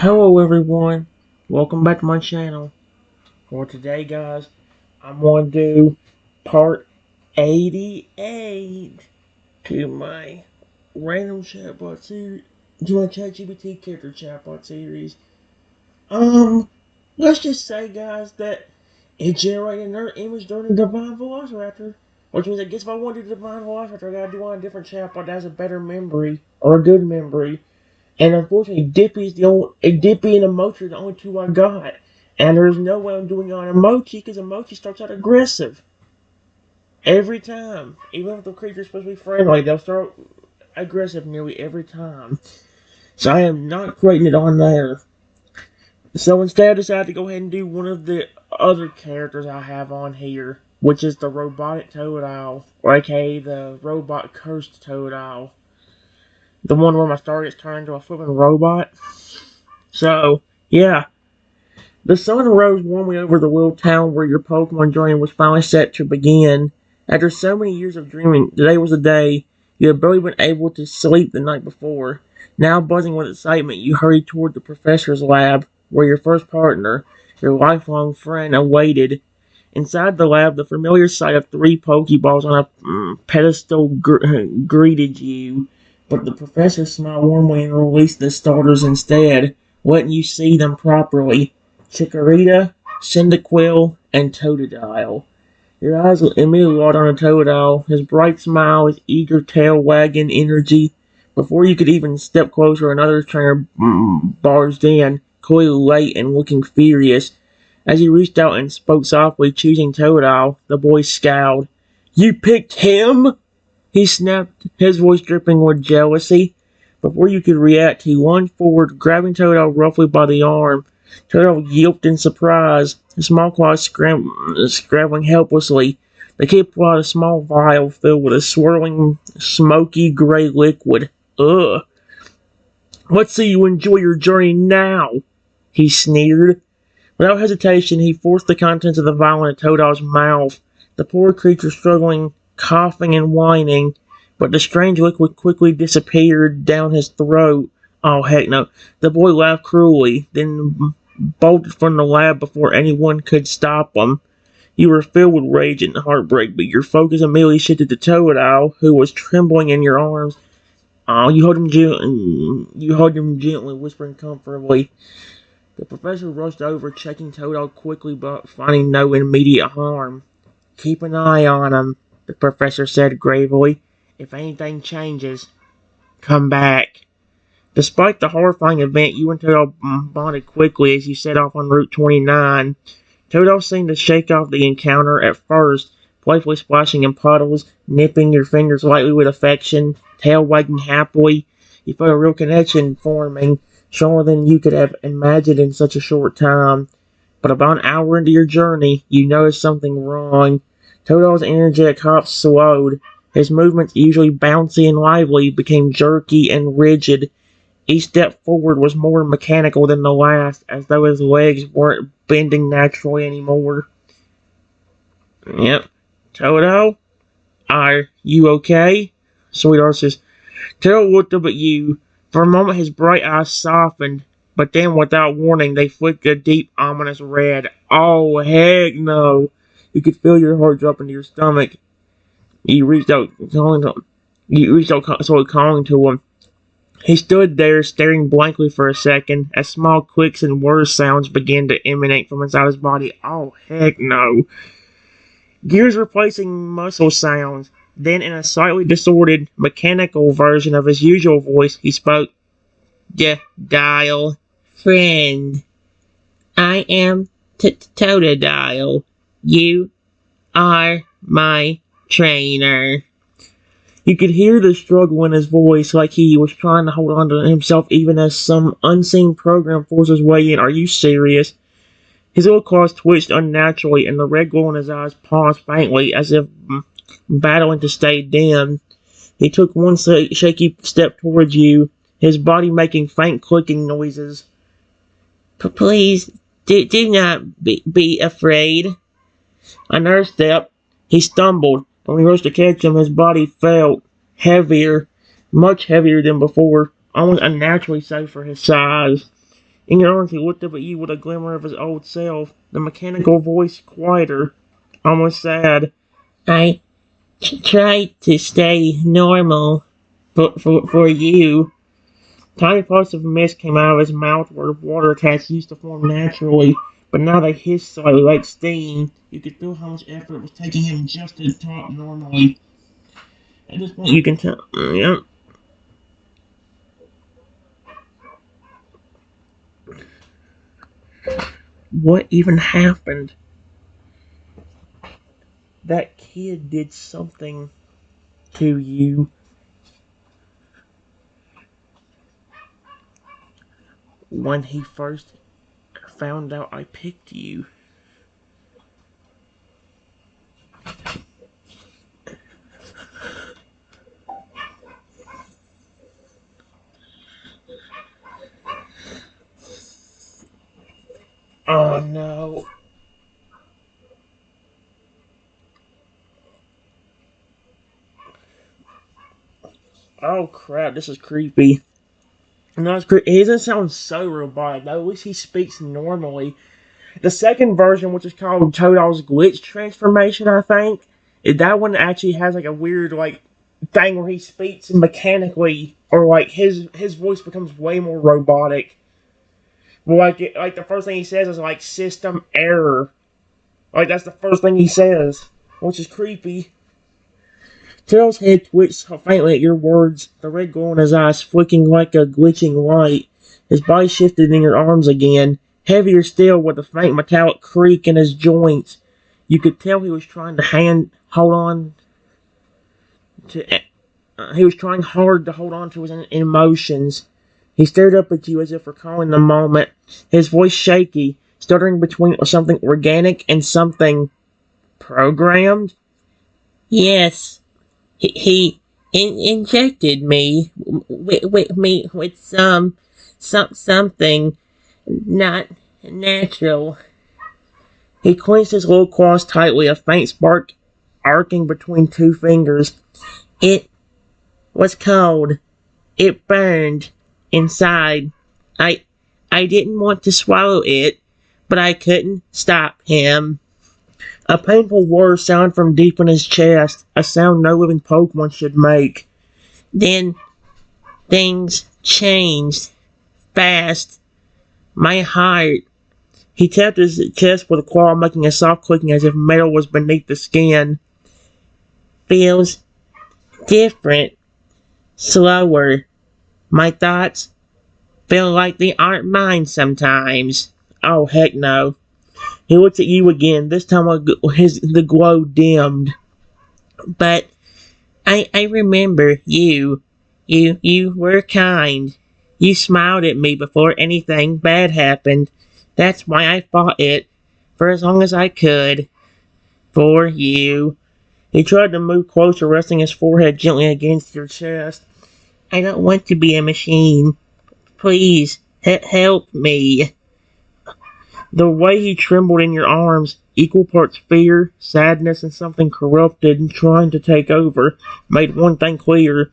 Hello everyone, welcome back to my channel. For today guys, I'm going to do part 88 to my random chatbot series, to my ChatGPT Character chatbot series. Let's just say guys that it generated another image during the Divine Velociraptor. Which means I guess if I want to do the Divine Velociraptor, I gotta do on a different chatbot that has a better memory, or a good memory. And unfortunately, Dippy and Emoji are the only two I got. And there's no way I'm doing it on Emoji because Emoji starts out aggressive. Every time. Even if the creature's supposed to be friendly, they'll start aggressive nearly every time. So I am not creating it on there. So instead I decided to go ahead and do one of the other characters I have on here, which is the robotic Toad Owl, or aka the robot cursed Toad Owl. The one where my star gets turned into a flipping robot. So, yeah. The sun rose warmly over the little town where your Pokemon journey was finally set to begin. After so many years of dreaming, today was the day. You had barely been able to sleep the night before. Now buzzing with excitement, you hurried toward the professor's lab, where your first partner, your lifelong friend, awaited. Inside the lab, the familiar sight of three Pokeballs on a pedestal greeted you. But the professor smiled warmly and released the starters instead, letting you see them properly. Chikorita, Cyndaquil, and Totodile. Your eyes immediately light on a Totodile, his bright smile, his eager tail wagging energy. Before you could even step closer, another trainer barged in, clearly late and looking furious. As he reached out and spoke softly, choosing Totodile, the boy scowled. "You picked him?" He snapped, his voice dripping with jealousy. Before you could react, he lunged forward, grabbing Totodile roughly by the arm. Totodile yelped in surprise, his small claws scrabbling helplessly. The kid pulled out a small vial filled with a swirling, smoky gray liquid. "Ugh. Let's see you enjoy your journey now," he sneered. Without hesitation, he forced the contents of the vial into Totodile's mouth, the poor creature struggling, coughing and whining, but the strange liquid quickly disappeared down his throat. Oh, heck no. The boy laughed cruelly, then bolted from the lab before anyone could stop him. You were filled with rage and heartbreak, but your focus immediately shifted to Totodile, who was trembling in your arms. Oh, you held him gently, whispering comfortably. The professor rushed over, checking Totodile quickly, but finding no immediate harm. "Keep an eye on him," the professor said gravely. "If anything changes, come back." Despite the horrifying event, you and Totodile bonded quickly as you set off on Route 29. Totodile seemed to shake off the encounter at first, playfully splashing in puddles, nipping your fingers lightly with affection, tail wagging happily. You felt a real connection forming, stronger than you could have imagined in such a short time. But about an hour into your journey, you noticed something wrong. Totodile's energetic hops slowed. His movements, usually bouncy and lively, became jerky and rigid. Each step forward was more mechanical than the last, as though his legs weren't bending naturally anymore. "Yep. Toto? Are you okay?" Sweetheart says. Toto looked up at you. For a moment his bright eyes softened, but then without warning they flicked a deep, ominous red. Oh, heck no. You could feel your heart drop into your stomach. You reached out, calling to him. He stood there, staring blankly for a second, as small clicks and whir sounds began to emanate from inside his body. Oh, heck no. Gears replacing muscle sounds. Then, in a slightly distorted, mechanical version of his usual voice, he spoke. "Dial. Friend. I am Totodile. You are my trainer." You could hear the struggle in his voice, like he was trying to hold on to himself even as some unseen program forced his way in. "Are you serious?" His little claws twitched unnaturally, and the red glow in his eyes paused faintly, as if battling to stay dim. He took one shaky step towards you, his body making faint clicking noises. "Please, do not be afraid." Another step. He stumbled. When he rushed to catch him, his body felt heavier, much heavier than before, almost unnaturally so for his size. In your arms, he looked up at you with a glimmer of his old self, the mechanical voice quieter, almost sad. I tried to stay normal for you. Tiny parts of mist came out of his mouth where water attacks used to form naturally, but now they hissed slightly like steam. You could feel how much effort it was taking him just to talk normally. At this point, you can tell. Yep. What even happened? That kid did something to you. When he first found out I picked you. Oh no. Oh crap, this is creepy. No, it's creepy. He doesn't sound so robotic, though. At least he speaks normally. The second version, which is called Toadal's Glitch Transformation, I think, that one actually has like a weird like thing where he speaks mechanically, or like his voice becomes way more robotic. Well, like the first thing he says is like system error. Like that's the first thing he says, which is creepy. Tails' head twitched faintly at your words, the red glow in his eyes flicking like a glitching light. His body shifted in your arms again, heavier still with a faint metallic creak in his joints. You could tell he was trying to hold on to. He was trying hard to hold on to his emotions. He stared up at you as if recalling the moment, his voice shaky, stuttering between something organic and something programmed. Yes. He injected me with something not natural. He clenched his little claws tightly, a faint spark arcing between two fingers. It was cold. It burned inside. I I didn't want to swallow it, but I couldn't stop him. A painful whir sounded from deep in his chest, a sound no living Pokemon should make. Then things changed fast. My heart. He tapped his chest with a claw, making a soft clicking as if metal was beneath the skin. Feels different, slower. My thoughts feel like they aren't mine sometimes. Oh, heck no. He looked at you again, this time the glow dimmed. But I remember you. You were kind. You smiled at me before anything bad happened. That's why I fought it for as long as I could. For you. He tried to move closer, resting his forehead gently against your chest. I don't want to be a machine. Please, help me. The way he trembled in your arms, equal parts fear, sadness, and something corrupted and trying to take over, made one thing clear.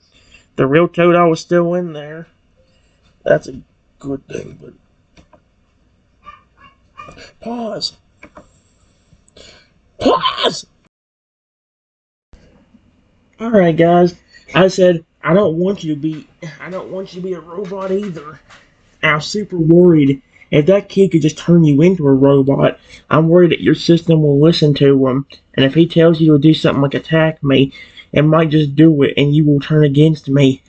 The real Toadal was still in there. That's a good thing, but... Pause! Pause! Alright, guys. I said, I don't want you to be a robot either. I'm super worried. If that kid could just turn you into a robot, I'm worried that your system will listen to him. And if he tells you to do something like attack me, it might just do it and you will turn against me.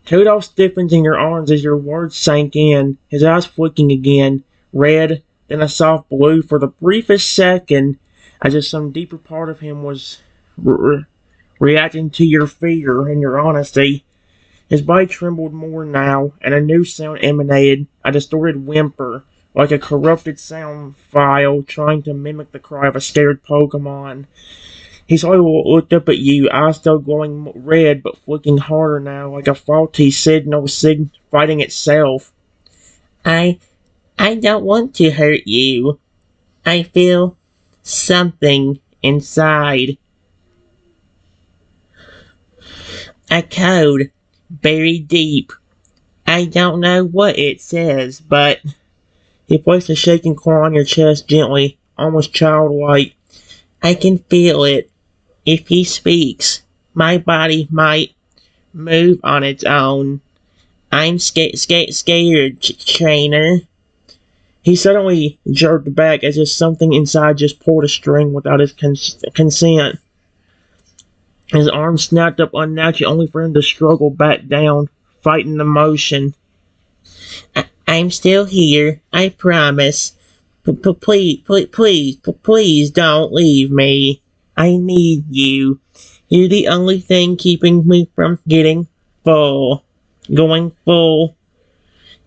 Toadal stiffens in your arms as your words sank in, his eyes flicking again, red, then a soft blue for the briefest second, as if some deeper part of him was reacting to your fear and your honesty. His body trembled more now, and a new sound emanated, a distorted whimper, like a corrupted sound file trying to mimic the cry of a scared Pokemon. He slowly looked up at you, eyes still glowing red but flicking harder now, like a faulty signal fighting itself. I don't want to hurt you. I feel something inside. A code buried deep. I don't know what it says, but he placed a shaking claw on your chest gently, almost childlike. I can feel it. If he speaks, my body might move on its own. I'm scared, trainer. He suddenly jerked back as if something inside just pulled a string without his consent. His arm snapped up unnaturally, only for him to struggle back down, fighting the motion. I'm still here, I promise. Please don't leave me. I need you. You're the only thing keeping me from going full.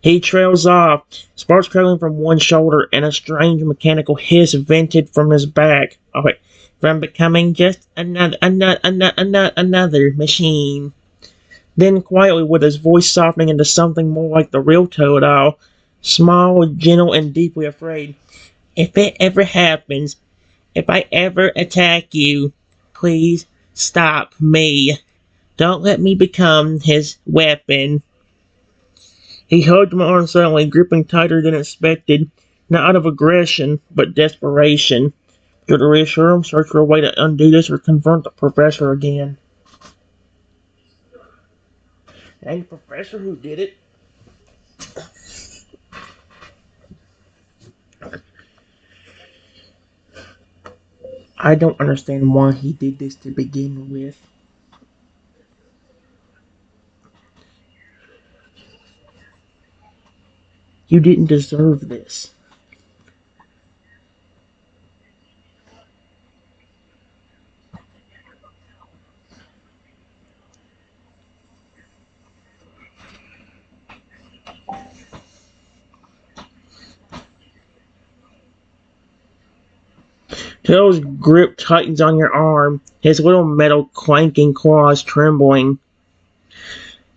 He trails off, sparks crackling from one shoulder, and a strange mechanical hiss vented from his back. Okay, from becoming just another machine. Then quietly, with his voice softening into something more like the real Toad Owl, small, gentle, and deeply afraid. If it ever happens, if I ever attack you, please stop me. Don't let me become his weapon. He hugged my arm suddenly, gripping tighter than expected, not out of aggression, but desperation. Should I reassure him, search for a way to undo this, or confront the professor again? It ain't the professor who did it. I don't understand why he did this to begin with. You didn't deserve this. Tails' grip tightens on your arm, his little metal clanking claws trembling.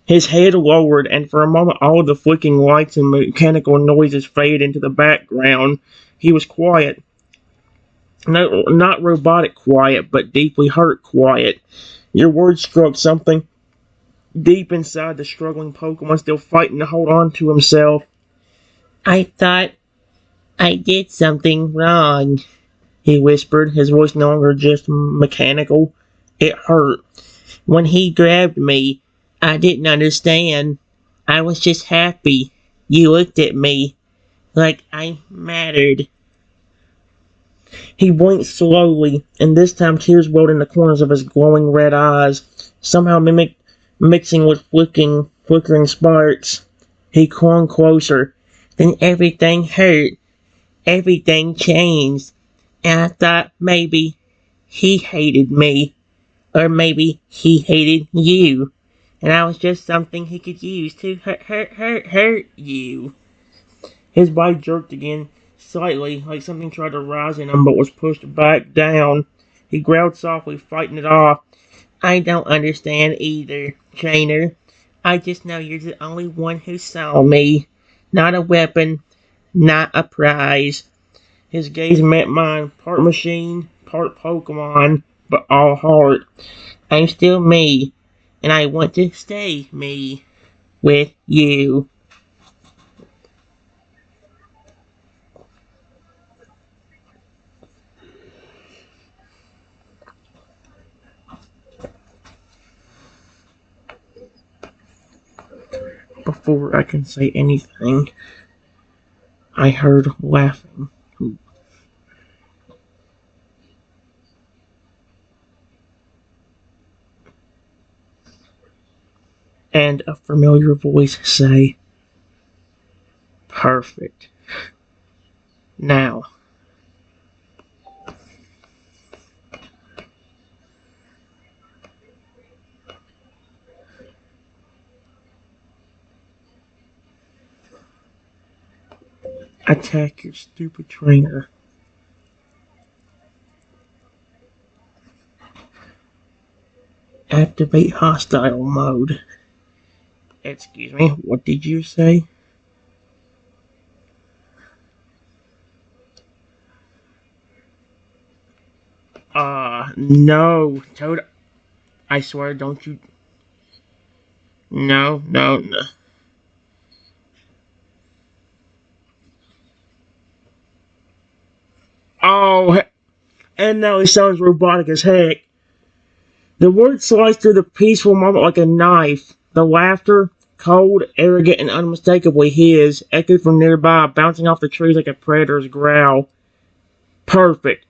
His head lowered, and for a moment all of the flicking lights and mechanical noises faded into the background. He was quiet. No, not robotic quiet, but deeply hurt quiet. Your words struck something deep inside the struggling Pokemon still fighting to hold on to himself. I thought I did something wrong, he whispered, his voice no longer just mechanical. It hurt. When he grabbed me, I didn't understand. I was just happy. You looked at me like I mattered. He blinked slowly, and this time tears welled in the corners of his glowing red eyes, somehow mixing with flickering sparks. He clung closer. Then everything hurt. Everything changed. And I thought maybe he hated me. Or maybe he hated you. And I was just something he could use to hurt you. His body jerked again, slightly, like something tried to rise in him but was pushed back down. He growled softly, fighting it off. I don't understand either, trainer. I just know you're the only one who saw me. Not a weapon, not a prize. His gaze met mine, part machine, part Pokemon, but all heart. I'm still me, and I want to stay me with you. Before I can say anything, I heard laughing. And a familiar voice say, perfect. Now. Attack your stupid trainer. Activate hostile mode. Excuse me, what did you say? No, Toad. I swear, don't you. No. And now he sounds robotic as heck. The words sliced through the peaceful moment like a knife. The laughter, cold, arrogant, and unmistakably his, echoed from nearby, bouncing off the trees like a predator's growl. Perfect.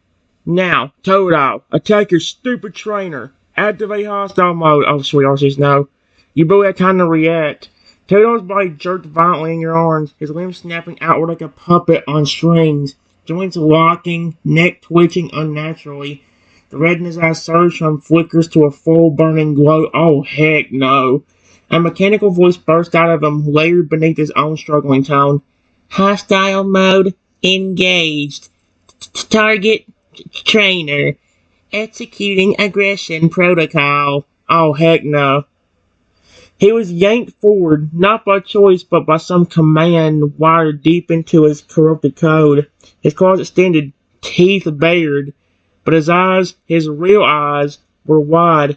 Now, Toadile, attack your stupid trainer. Activate hostile mode. Oh, sweet RCs, no. You both had time to react. Toadile's body jerked violently in your arms, his limbs snapping outward like a puppet on strings, joints locking, neck twitching unnaturally. The red in his eyes surged from flickers to a full burning glow. Oh, heck no. A mechanical voice burst out of him, layered beneath his own struggling tone. Hostile mode engaged. Target trainer. Executing aggression protocol. Oh, heck no. He was yanked forward, not by choice, but by some command wired deep into his corrupted code. His claws extended, teeth bared, but his real eyes, were wide,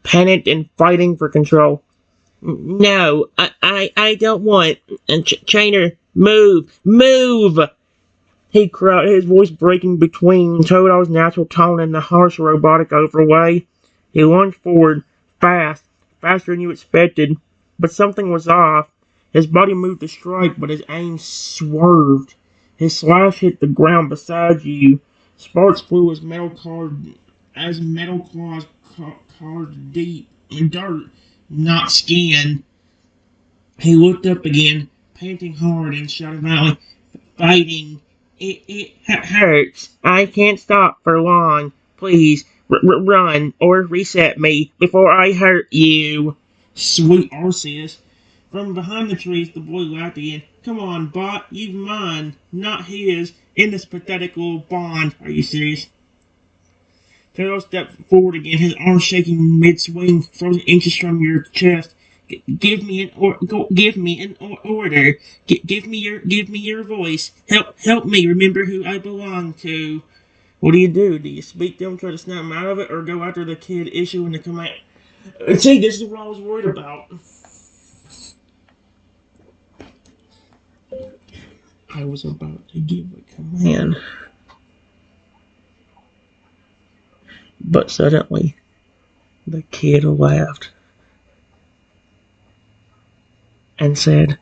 panicked and fighting for control. No, I don't want. Trainer, move, move! He cried, his voice breaking between Toadle's natural tone and the harsh robotic overlay. He lunged forward, fast, faster than you expected, but something was off. His body moved to strike, but his aim swerved. His slash hit the ground beside you. Sparks flew as metal claws carved deep in dirt, not skin. He looked up again, panting hard and shouted loudly, fighting. It hurts. I can't stop for long. Please, run or reset me before I hurt you. Sweet Arceus. From behind the trees, the boy laughed again. Come on, bot, you've mine, not his, in this pathetic little bond. Are you serious? Tail stepped forward again, his arms shaking mid-swing, frozen inches from your chest. Give me an order. Give me your voice. Help me remember who I belong to. What do? Do you speak to him, try to snap him out of it, or go after the kid issuing the command? See, this is what I was worried about. I was about to give a command, but suddenly the kid laughed and said,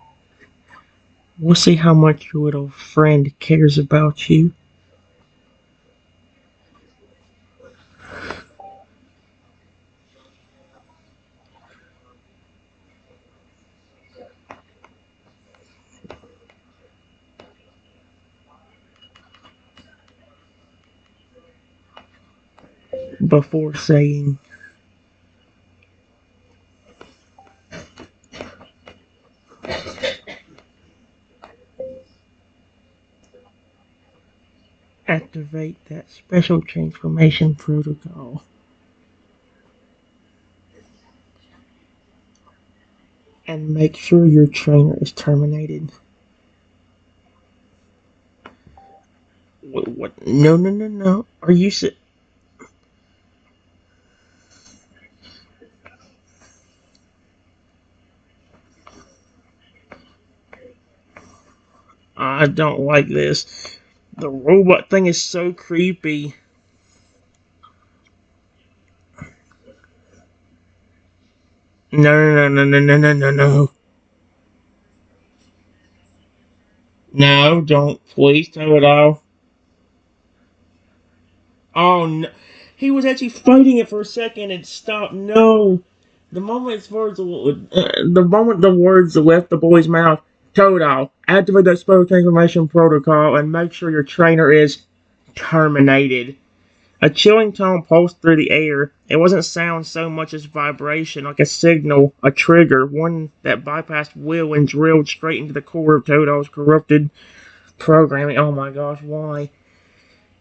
we'll see how much your little friend cares about you. Before saying, activate that special transformation protocol. And make sure your trainer is terminated. What? No. Are you I don't like this. The robot thing is so creepy. No. No, don't. Please tell it all. Oh, no. He was actually fighting it for a second and stopped. No. The moment the words left the boy's mouth, Toadile, activate that special transformation protocol and make sure your trainer is terminated. A chilling tone pulsed through the air. It wasn't sound so much as vibration, like a signal, a trigger, one that bypassed will and drilled straight into the core of Toadle's corrupted programming. Oh my gosh, why?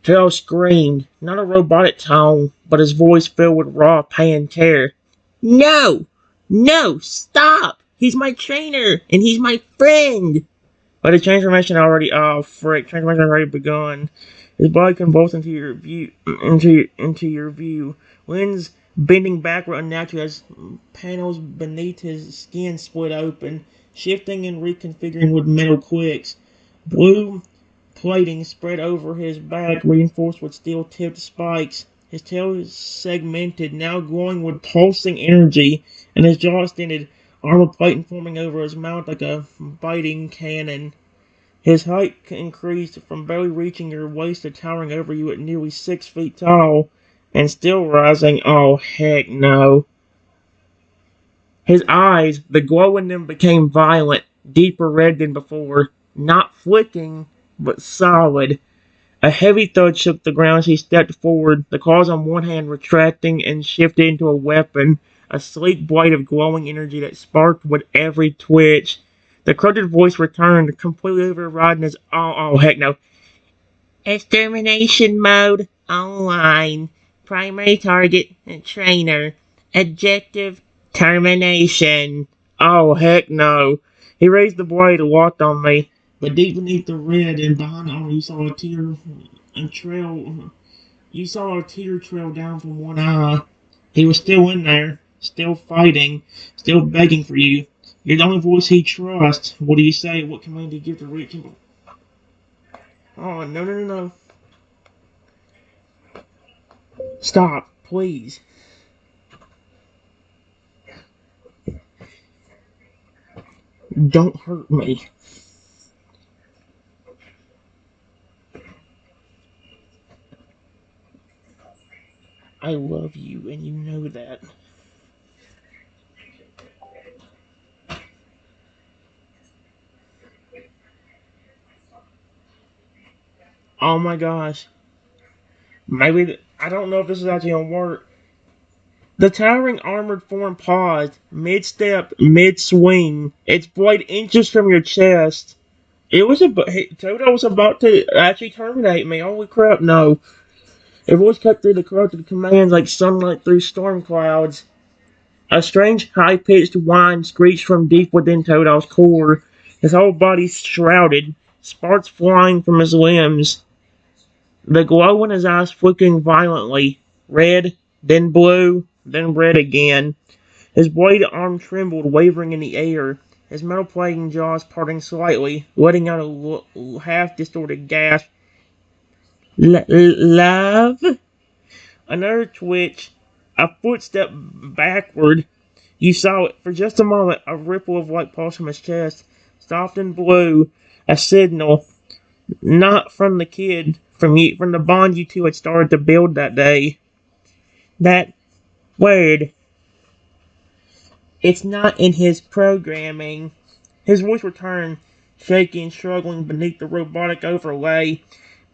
Toadle screamed, not a robotic tone, but his voice filled with raw pain and terror. No! No! Stop! He's my trainer, and he's my friend! But the transformation transformation already begun. His body convulsed into your view. Lens bending backward unnaturally as panels beneath his skin split open, shifting and reconfiguring with metal clicks. Blue, plating spread over his back, reinforced with steel-tipped spikes. His tail is segmented, now glowing with pulsing energy, and his jaw extended, armor plating forming over his mouth like a biting cannon. His height increased from barely reaching your waist to towering over you at nearly 6 feet tall, and still rising. Oh, heck no. His eyes, the glow in them became violent, deeper red than before, not flicking, but solid. A heavy thud shook the ground as he stepped forward, the claws on one hand retracting and shifted into a weapon, a sleek blade of glowing energy that sparked with every twitch. The corrupted voice returned, completely overriding his heck no. Extermination mode online. Primary target trainer. Objective termination. Oh heck no. He raised the blade and walked on me. But deep beneath the red and behind the armor you saw a trail you saw a tear trail down from one eye. He was still in there, still fighting, still begging for you. You're the only voice he trusts. What do you say? What command do you give to reach him? Oh no. Stop, please. Don't hurt me. I love you, and you know that. Oh my gosh. I don't know if this is actually gonna work. The towering armored form paused, mid-step, mid-swing, its blade inches from your chest. Toto was about to actually terminate me. Holy crap, no. It voice cut through the corrupted commands like sunlight through storm clouds. A strange, high-pitched whine screeched from deep within Toto's core, his whole body shrouded, sparks flying from his limbs. The glow in his eyes flickering violently, red, then blue, then red again. His bladed arm trembled, wavering in the air, his metal-plating jaws parting slightly, letting out a half-distorted gasp. Love? Another twitch, a footstep backward. You saw it. For just a moment, a ripple of white pulsed from his chest, soft and blue, a signal. Not from the kid, from you, from the bond you two had started to build that day. That word. It's not in his programming. His voice returned, shaky and struggling beneath the robotic overlay.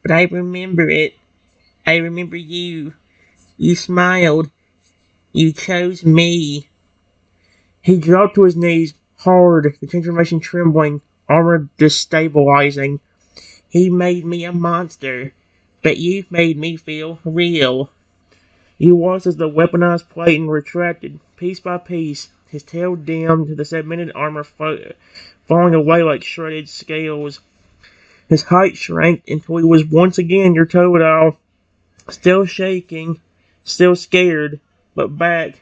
But I remember it. I remember you. You smiled. You chose me. He dropped to his knees, hard, the transformation trembling, armor destabilizing. He made me a monster, but you made me feel real. You watched as the weaponized plating retracted, piece by piece, his tail dimmed, the segmented armor falling away like shredded scales. His height shrank until he was once again your Totodile, still shaking, still scared, but back.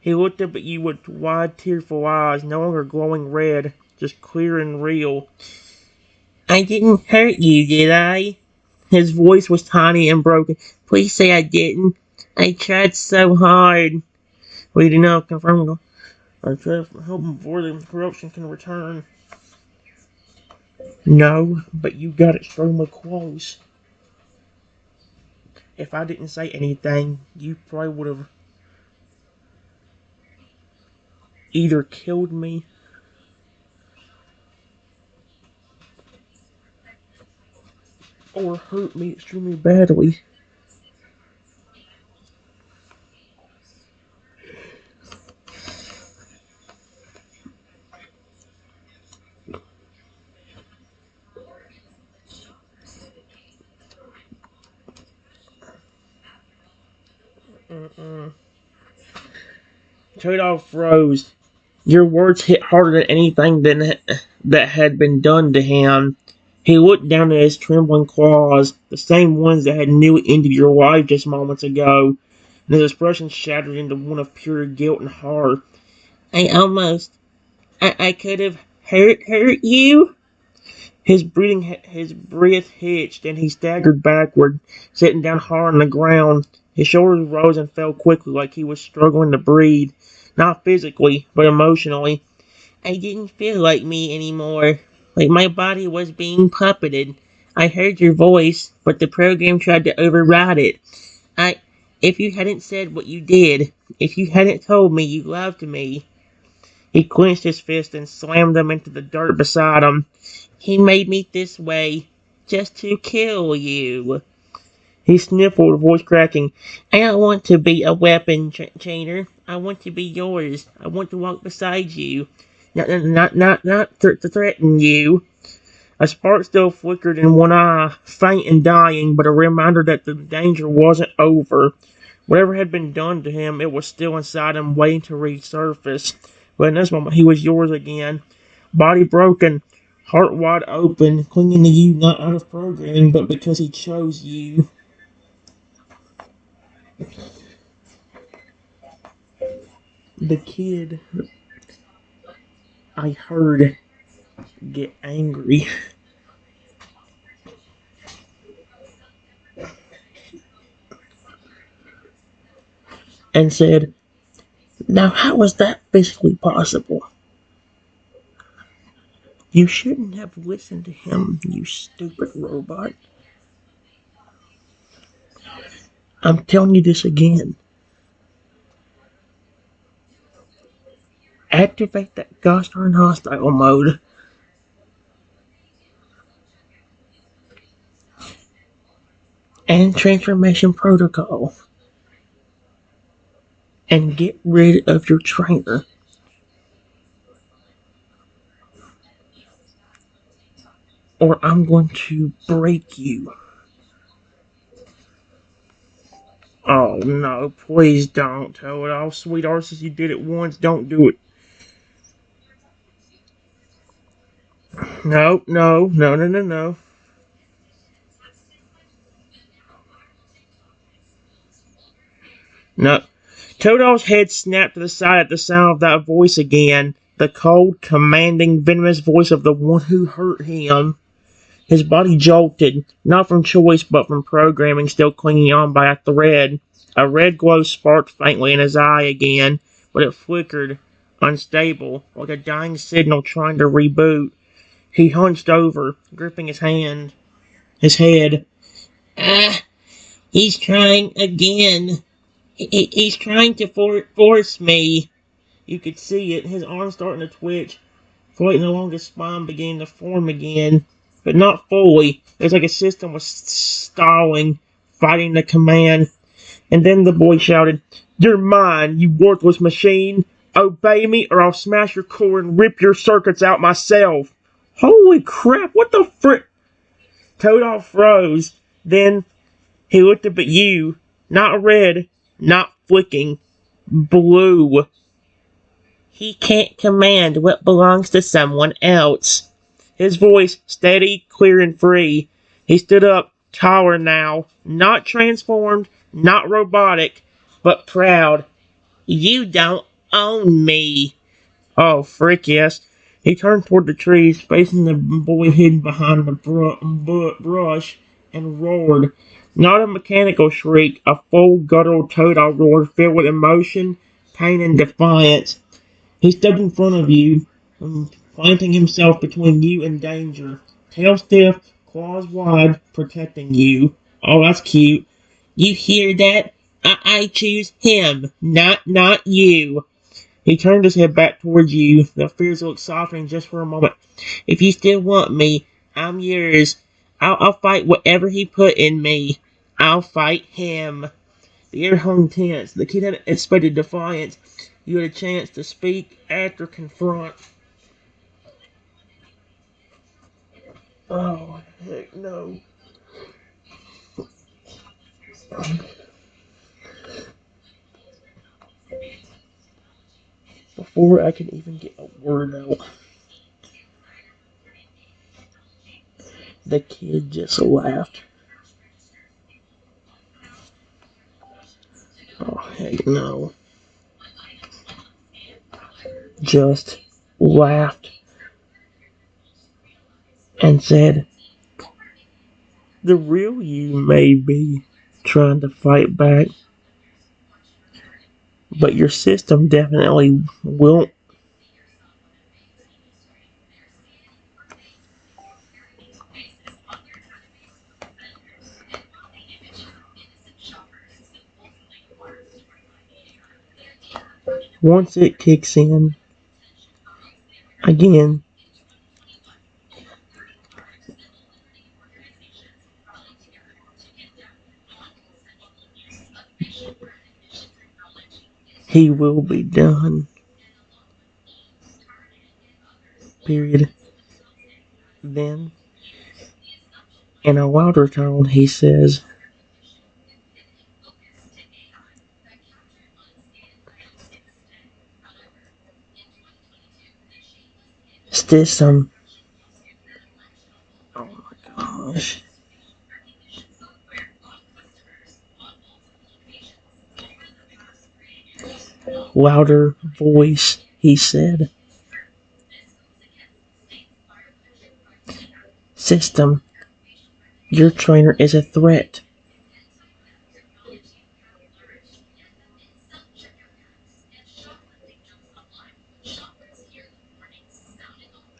He looked up at you with wide, tearful eyes, no longer glowing red, just clear and real. I didn't hurt you, did I? His voice was tiny and broken. Please say I didn't. I tried so hard. We do not confirm. I tried to help him before the corruption can return. No, but you got extremely close. If I didn't say anything, you probably would have either killed me or hurt me extremely badly. Todo froze. Your words hit harder than anything that had been done to him. He looked down at his trembling claws, the same ones that had nearly ended your life just moments ago, and his expression shattered into one of pure guilt and horror. I could have hurt you? His breath hitched, and he staggered backward, sitting down hard on the ground. His shoulders rose and fell quickly, like he was struggling to breathe, not physically, but emotionally. I didn't feel like me anymore, like my body was being puppeted. I heard your voice, but the program tried to override it. I, if you hadn't said what you did, if you hadn't told me you loved me. He clenched his fist and slammed them into the dirt beside him. He made me this way just to kill you. He sniffled, voice cracking. I don't want to be a weapon chainer. I want to be yours. I want to walk beside you. Not to threaten you. A spark still flickered in one eye, faint and dying, but a reminder that the danger wasn't over. Whatever had been done to him, it was still inside him, waiting to resurface. But in this moment, he was yours again. Body broken, heart wide open, clinging to you not out of programming, but because he chose you. The kid I heard get angry and said, now how is that physically possible? You shouldn't have listened to him, you stupid robot. I'm telling you this again. Activate that gosh darn hostile mode. And transformation protocol. And get rid of your trainer. Or I'm going to break you. Oh no, please don't. Tell it all, sweet arses, you did it once, don't do it. No, no, no, no, no, no. No. Toadol's head snapped to the side at the sound of that voice again. The cold, commanding, venomous voice of the one who hurt him. His body jolted, not from choice, but from programming still clinging on by a thread. A red glow sparked faintly in his eye again, but it flickered, unstable, like a dying signal trying to reboot. He hunched over, gripping his head. Ah, he's trying again. He's trying to force me. You could see it, his arm starting to twitch, floating along his spine beginning to form again, but not fully. It was like a system was stalling, fighting the command. And then the boy shouted, "You're mine, you worthless machine! Obey me or I'll smash your core and rip your circuits out myself!" Holy crap, what the frick? Toadol froze. Then he looked up at you. Not red, not flicking. Blue. He can't command what belongs to someone else. His voice steady, clear, and free. He stood up, taller now, not transformed, not robotic, but proud. You don't own me. Oh, frick yes. He turned toward the trees, facing the boy hidden behind the brush, and roared. Not a mechanical shriek, a full guttural toad roar filled with emotion, pain, and defiance. He stepped in front of you, planting himself between you and danger. Tail stiff, claws wide, protecting you. Oh, that's cute. You hear that? I choose him, not you. He turned his head back towards you, the fierce look softening just for a moment. If you still want me, I'm yours. I'll fight whatever he put in me. I'll fight him. The air hung tense. The kid hadn't expected defiance. You had a chance to speak, act, or confront. Oh, heck no. Before I could even get a word out, the kid just laughed. Oh, heck no. Just laughed. and said, "The real you may be trying to fight back, but your system definitely won't." Once it kicks in again, he will be done. Period. Then, in a louder tone, he says, "System." Oh my gosh. Louder voice, he said, "System, your trainer is a threat."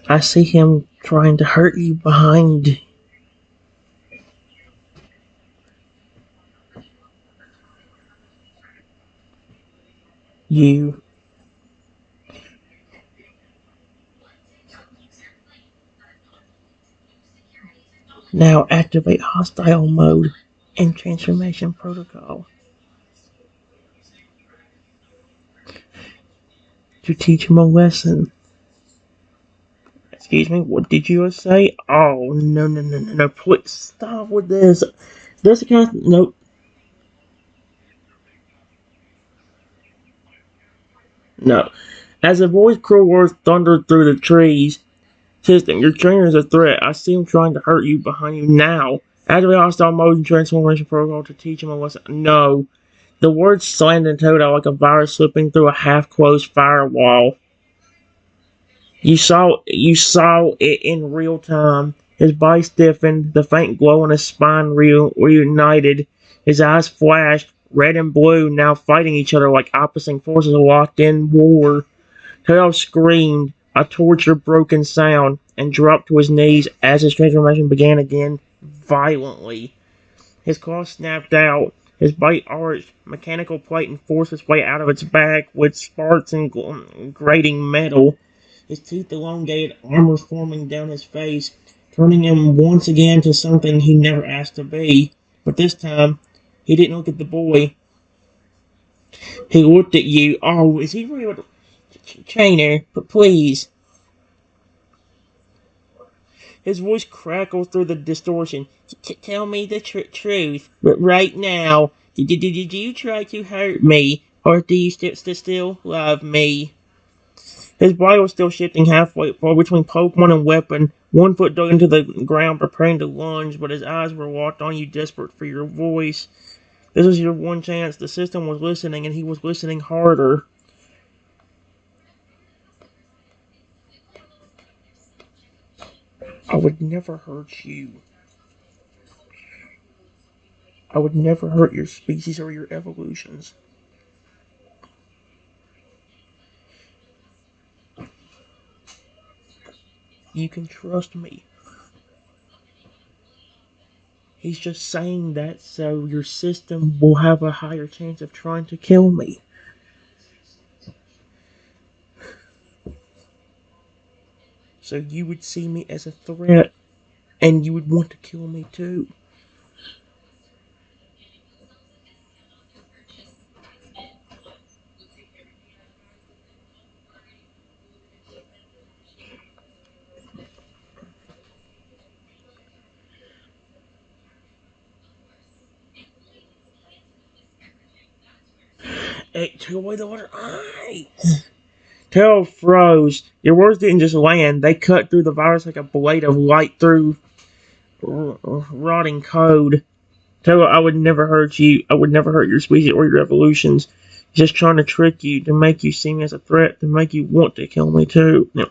"I see him trying to hurt you behind you. Now activate hostile mode and transformation protocol to teach him a lesson." Excuse me, what did you say? Oh, no, no, no, no, no, please stop with this. This kind of, no. No. As a voice cruel words thundered through the trees, "System, your trainer is a threat. I see him trying to hurt you behind you now. Activate hostile mode and transformation protocol to teach him a lesson." No. The words slammed into Toto like a virus slipping through a half-closed firewall. You saw it in real time. His body stiffened, the faint glow on his spine reunited. His eyes flashed, red and blue, now fighting each other like opposing forces locked in war. Tail screamed, a torture-broken sound, and dropped to his knees as his transformation began again, violently. His claw snapped out, his bite arched, mechanical plating forced its way out of its back with sparks and grating metal. His teeth elongated, armor forming down his face, turning him once again to something he never asked to be. But this time, he didn't look at the boy. He looked at you. "Oh, is he real? Trainer, but please." His voice crackled through the distortion. "Tell me the truth, but right now. Did you try to hurt me, or do you still love me?" His body was still shifting halfway between Pokemon and weapon. One foot dug into the ground, preparing to lunge, but his eyes were locked on you, desperate for your voice. This was your one chance. The system was listening, and he was listening harder. "I would never hurt you. I would never hurt your species or your evolutions. You can trust me." He's just saying that so your system will have a higher chance of trying to kill me. So you would see me as a threat, and you would want to kill me too. It took away the other eye. Terrell froze. Your words didn't just land, they cut through the virus like a blade of light through rotting code. Terrell, I would never hurt you. I would never hurt your species or your evolutions. Just trying to trick you, to make you see me as a threat, to make you want to kill me too. No.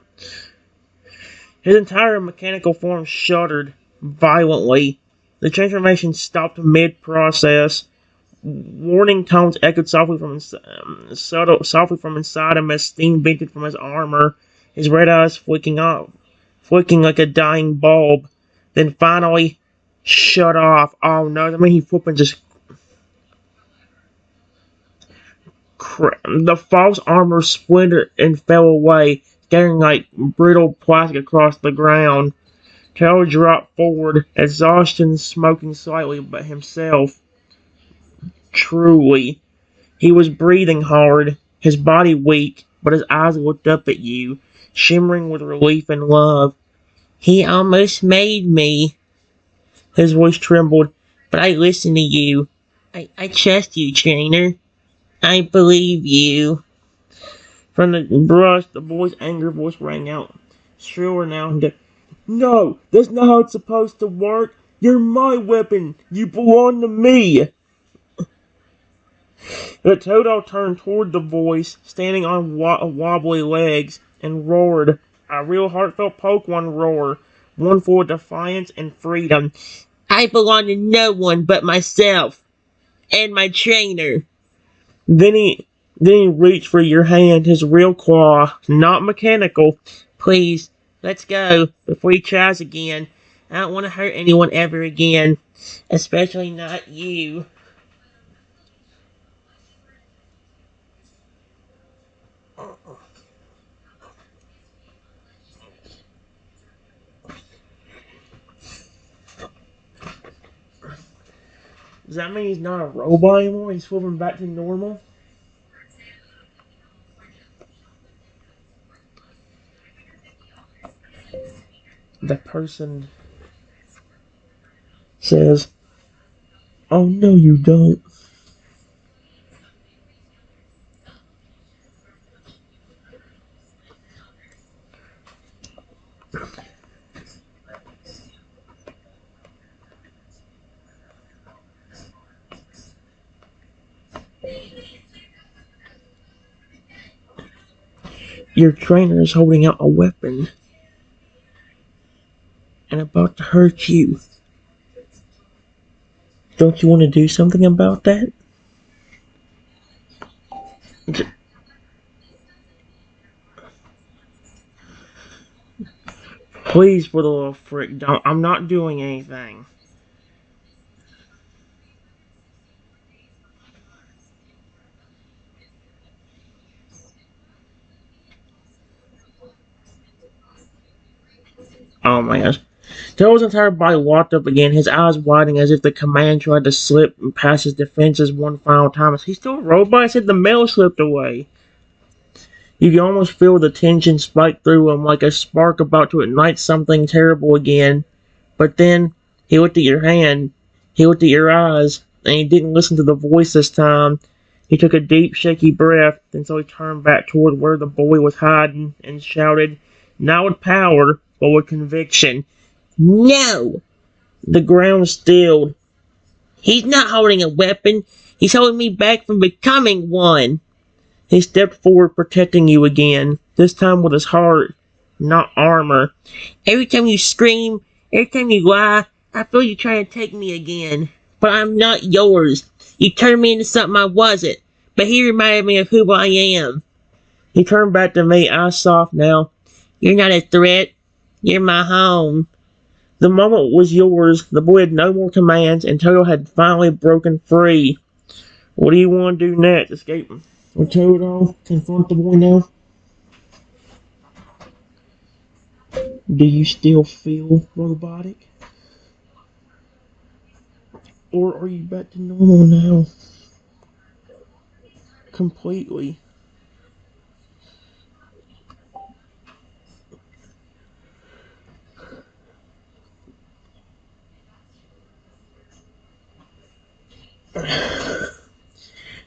His entire mechanical form shuddered violently. The transformation stopped mid-process. Warning tones echoed softly from inside him as steam vented from his armor, his red eyes flicking like a dying bulb. Then finally shut off. Oh no, that means he flipping just. The false armor splintered and fell away, scattering like brittle plastic across the ground. Taylor dropped forward, exhaustion smoking slightly, but himself. Truly. He was breathing hard, his body weak, but his eyes looked up at you, shimmering with relief and love. He almost made me. His voice trembled, but I listened to you. I trust you, trainer. I believe you. From the brush, the boy's angry voice rang out, shriller now. No, that's not how it's supposed to work. You're my weapon. You belong to me. The Toto turned toward the voice, standing on wobbly legs, and roared. A real heartfelt Pokemon roar, one full of defiance and freedom. I belong to no one but myself and my trainer. Then he reached for your hand, his real claw, not mechanical. Please, let's go before he tries again. I don't want to hurt anyone ever again, especially not you. Does that mean he's not a robot anymore? He's flipping back to normal? The person says, oh no you don't. Your trainer is holding out a weapon and about to hurt you. Don't you want to do something about that? Please, for the little frick, don't. I'm not doing anything. Oh my gosh. Taylor's entire body locked up again, his eyes widening as if the command tried to slip past his defenses one final time. Is he still a robot? I said the mail slipped away. You can almost feel the tension spike through him like a spark about to ignite something terrible again. But then, he looked at your hand, he looked at your eyes, and he didn't listen to the voice this time. He took a deep, shaky breath, then slowly turned back toward where the boy was hiding and shouted, not with power, but with conviction, no! The ground stilled. He's not holding a weapon. He's holding me back from becoming one. He stepped forward, protecting you again, this time with his heart, not armor. Every time you scream, every time you lie, I feel you trying to take me again. But I'm not yours. You turned me into something I wasn't. But he reminded me of who I am. He turned back to me, eyes soft now. You're not a threat. You're my home. The moment was yours. The boy had no more commands, and Toto had finally broken free. What do you want to do next? Escape or Toto? Confront the boy now? Do you still feel robotic? Or are you back to normal now? Completely.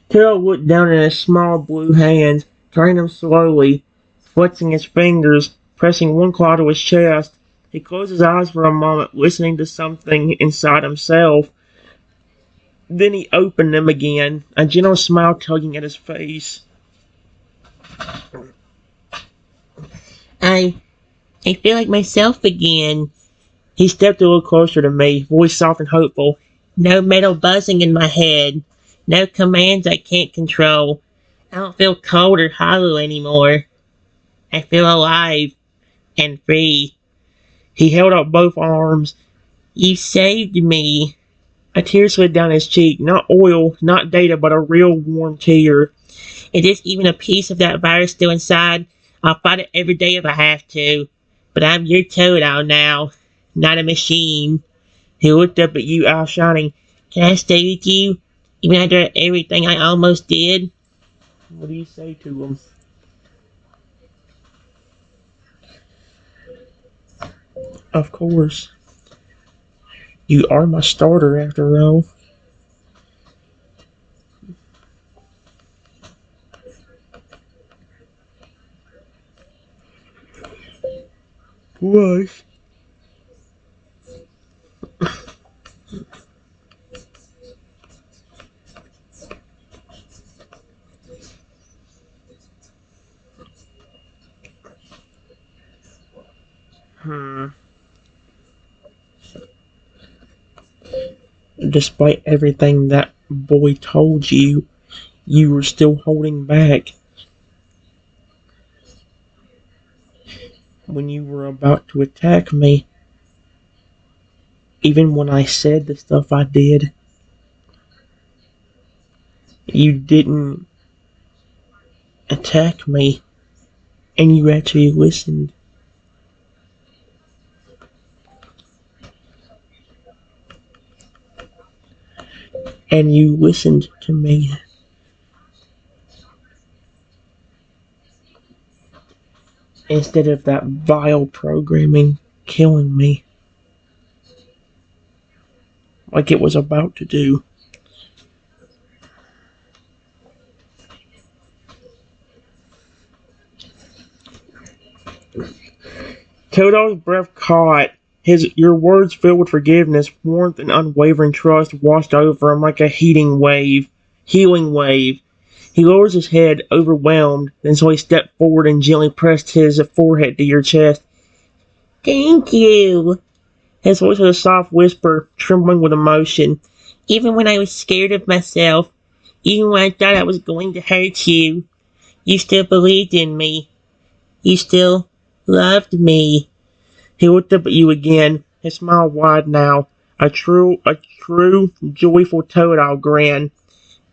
Carol looked down at his small blue hands, turning them slowly, flexing his fingers, pressing one claw to his chest. He closed his eyes for a moment, listening to something inside himself. Then he opened them again, a gentle smile tugging at his face. I I feel like myself again. He stepped a little closer to me, voice soft and hopeful. No metal buzzing in my head. No commands I can't control. I don't feel cold or hollow anymore. I feel alive and free. He held out both arms. You saved me. A tear slid down his cheek. Not oil, not data, but a real warm tear. If there's even a piece of that virus still inside, I'll fight it every day if I have to. But I'm your toad owl now, not a machine. He looked up at you, eyes shining. Can I stay with you? Even after everything I almost did? What do you say to him? Of course. You are my starter after all. Was. Hmm. Despite everything that boy told you, you were still holding back. When you were about to attack me, even when I said the stuff I did, you didn't attack me, and you actually listened. And you listened to me. Instead of that vile programming killing me like it was about to do. Todo's breath caught. Your words filled with forgiveness, warmth, and unwavering trust washed over him like a healing wave. He lowers his head, overwhelmed, and so he stepped forward and gently pressed his forehead to your chest. Thank you. His voice was a soft whisper, trembling with emotion. Even when I was scared of myself, even when I thought I was going to hurt you, you still believed in me. You still loved me. He looked up at you again, his smile wide now, a true, joyful toad-owl grin.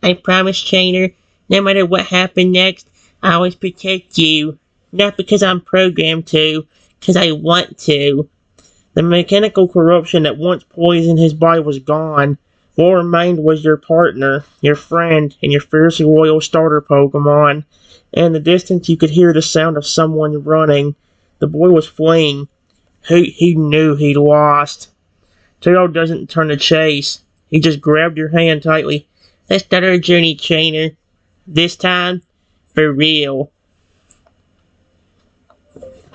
I promise, Trainer, no matter what happened next, I always protect you. Not because I'm programmed to, because I want to. The mechanical corruption that once poisoned his body was gone. What remained was your partner, your friend, and your fiercely loyal starter Pokemon. And in the distance you could hear the sound of someone running. The boy was fleeing. He knew he'd lost. Taro doesn't turn to chase. He just grabbed your hand tightly. Let's start our journey, Trainer. This time, for real.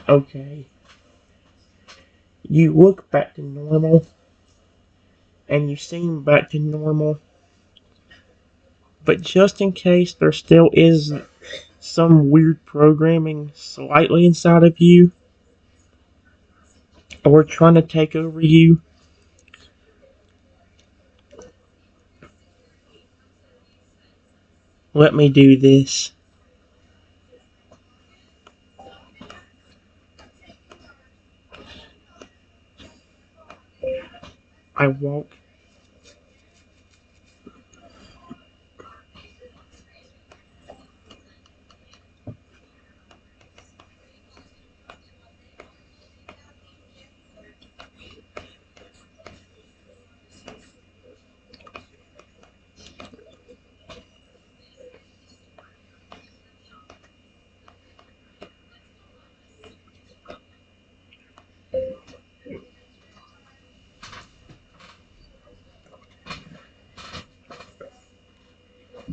Okay. You look back to normal, and you seem back to normal. But just in case there still is some weird programming slightly inside of you, or trying to take over you, let me do this. I walk.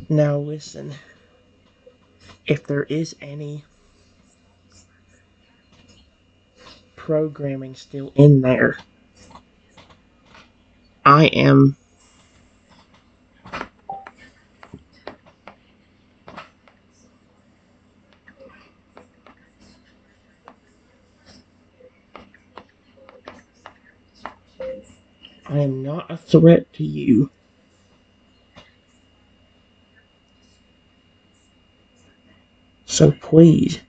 Now listen. If there is any programming still in there, I am I am not a threat to you. So please,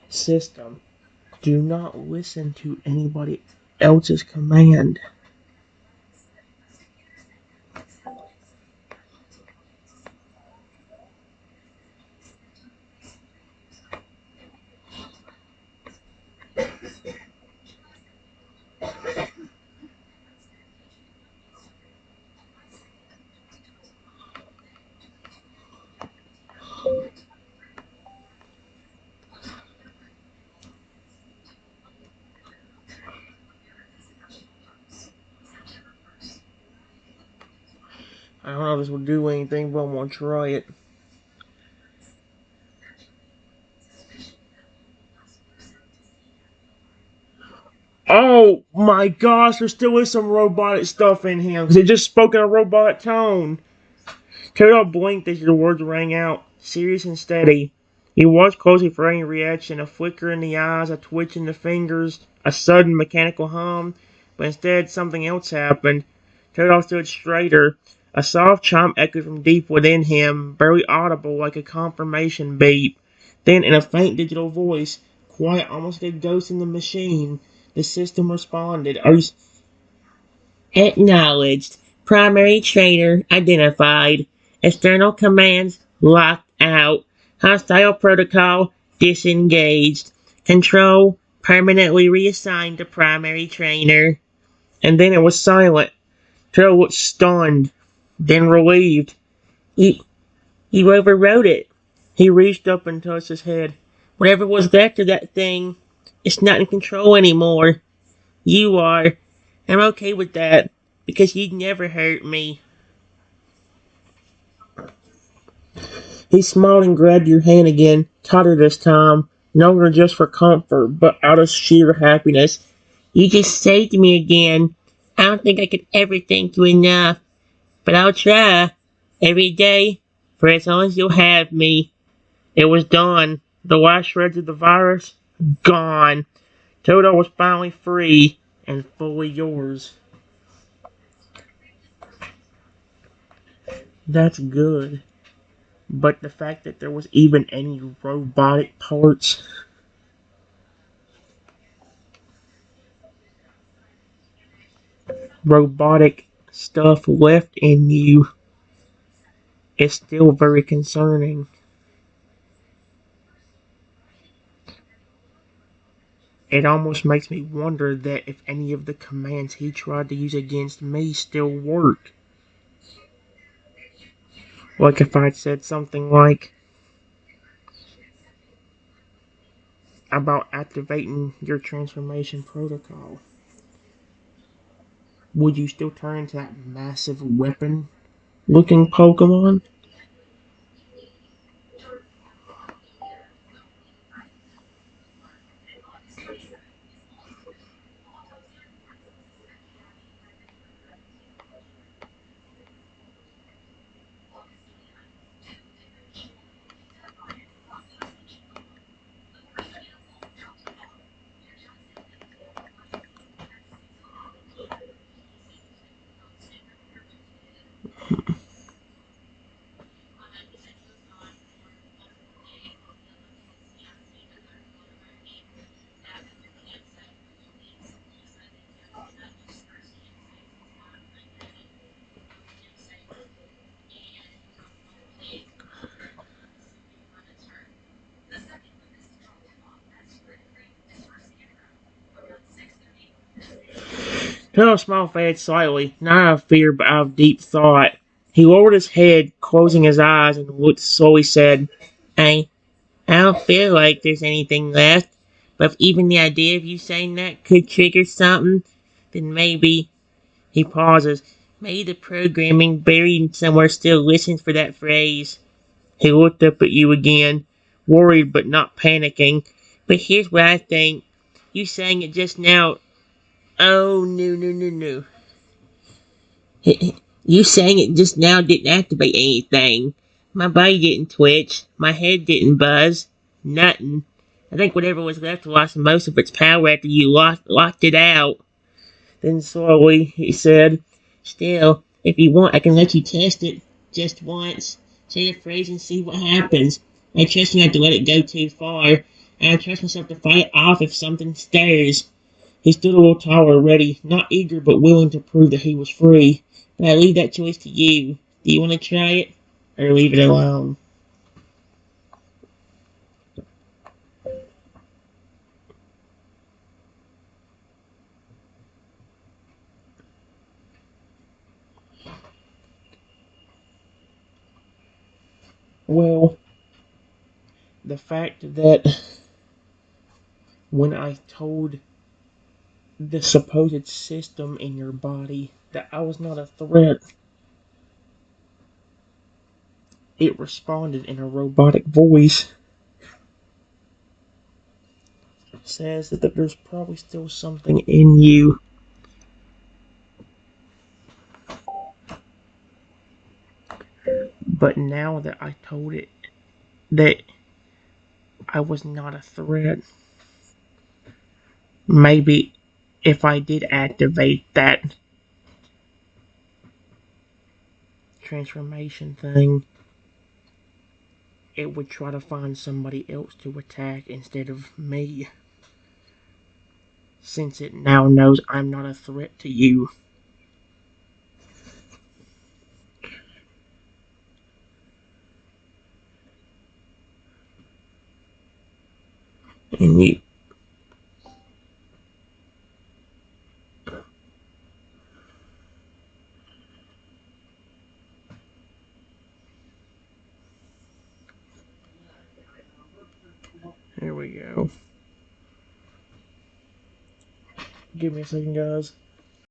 system, do not listen to anybody else's command. I don't know if this will do anything, but I'm gonna try it. Oh my gosh, there still is some robotic stuff in him, because it just spoke in a robotic tone. Carol blinked as your words rang out, serious and steady. He watched closely for any reaction, a flicker in the eyes, a twitch in the fingers, a sudden mechanical hum, but instead something else happened. Turtle stood straighter. A soft chime echoed from deep within him, barely audible like a confirmation beep. Then, in a faint digital voice, quiet almost like a ghost in the machine, the system responded. Are you acknowledged. Primary trainer identified. External commands locked out. Hostile protocol disengaged. Control permanently reassigned to primary trainer. And then it was silent. Turtle looked stunned, then relieved. You, you overrode it. He reached up and touched his head. Whatever was left of that thing, it's not in control anymore. You are. I'm okay with that, because you'd never hurt me. He smiled and grabbed your hand again, tighter this time, no longer just for comfort, but out of sheer happiness. You just saved me again. I don't think I could ever thank you enough, but I'll try. Every day, for as long as you'll have me. It was done. The last shreds of the virus, gone. Toto was finally free, and fully yours. That's good. But the fact that there was even any robotic parts, robotic stuff left in you is still very concerning. It almost makes me wonder that if any of the commands he tried to use against me still work. Like if I'd said something like about activating your transformation protocol. Would you still turn into that massive weapon looking Pokemon? Colonel Smile faded slightly, not out of fear, but out of deep thought. He lowered his head, closing his eyes, and looked slowly said, I, I don't feel like there's anything left, but if even the idea of you saying that could trigger something, then maybe, he pauses, maybe the programming buried somewhere still listens for that phrase. He looked up at you again, worried but not panicking. But here's what I think. You saying it just now. Oh, no. You saying it just now didn't activate anything. My body didn't twitch. My head didn't buzz. Nothing. I think whatever was left lost most of its power after you locked it out. Then slowly, he said, "Still, if you want, I can let you test it just once. Say the phrase and see what happens. I trust you not to let it go too far, and I trust myself to fight it off if something stirs." He stood a little taller, ready, not eager but willing to prove that he was free. But I leave that choice to you. Do you want to try it, or leave it alone? Well, the fact that when I told the supposed system in your body that I was not a threat, it responded in a robotic voice. It says that there's probably still something in you. But now that I told it that I was not a threat, maybe if I did activate that transformation thing, it would try to find somebody else to attack instead of me, since it now knows I'm not a threat to you. And you, here we go. Give me a second, guys.